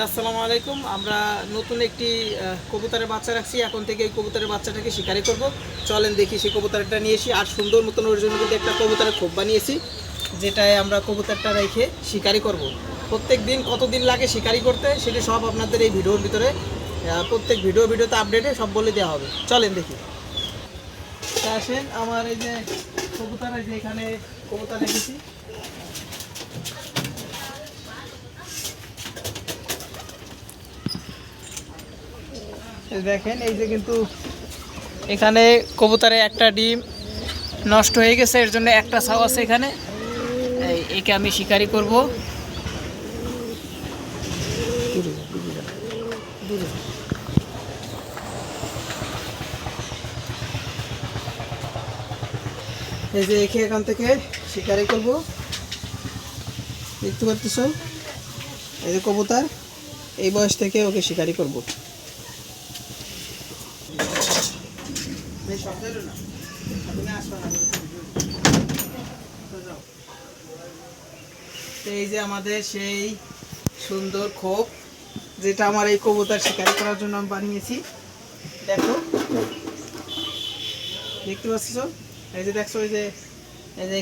আসসালামু আলাইকুম। আমরা নতুন একটি কবুতরের বাচ্চা রাখছি। এখন থেকে এই কবুতরের বাচ্চাটাকে শিকারি করব। চলেন দেখি সেই কবুতরটা নিয়ে এসি। আর সুন্দর মতন ওর জন্য কিন্তু একটা কবুতরের খোপ বানিয়েছি, যেটায় আমরা কবুতরটা রেখে শিকারি করব। প্রত্যেক দিন কতদিন লাগে শিকারি করতে সেটা সব আপনাদের এই ভিডিওর ভিতরে প্রত্যেক ভিডিওতে আপডেটে সব বলে দেওয়া হবে। চলেন দেখি। আসেন, আমার এই যে কবুতর, এই যে এখানে কবুতর রেখেছি। দেখেন, এই যে কিন্তু এখানে কবুতরে একটা ডিম নষ্ট হয়ে গেছে, এর জন্য একটা ছাও আছে এখানে। একে আমি শিকারি করব। এই যে একে এখান থেকে শিকারি করব। দেখতে পাচ্ছ, এই যে কবুতর, এই বয়স থেকে ওকে শিকারি করব। এই যে আমাদের সেই সুন্দর খোপ, যেটা আমার এই কবুতর শিকারি করার জন্য আমি বানিয়েছি। দেখো, দেখতে পাচ্ছ? এই যে দেখছো, এই যে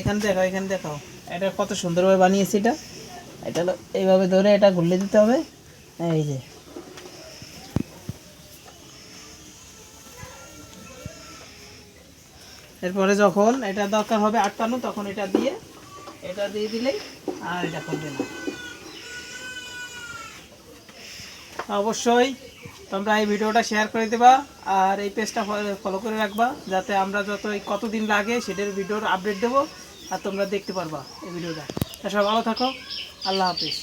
এখানে দেখাও, এখানে দেখাও, এটা কত সুন্দরভাবে বানিয়েছি। এটা এইভাবে ধরে এটা ঘুরলে দিতে হবে। এই যে এরপরে যখন এটা দরকার হবে আটকানো, তখন এটা দিয়ে দিলেই আর এটা করবে না। অবশ্যই তোমরা এই ভিডিওটা শেয়ার করে দেবা আর এই পেজটা ফলো করে রাখবা, যাতে আমরা কতদিন লাগে সেটার ভিডিওর আপডেট দেবো আর তোমরা দেখতে পারবা এই ভিডিওটা। সবাই ভালো থাকো। আল্লাহ হাফিজ।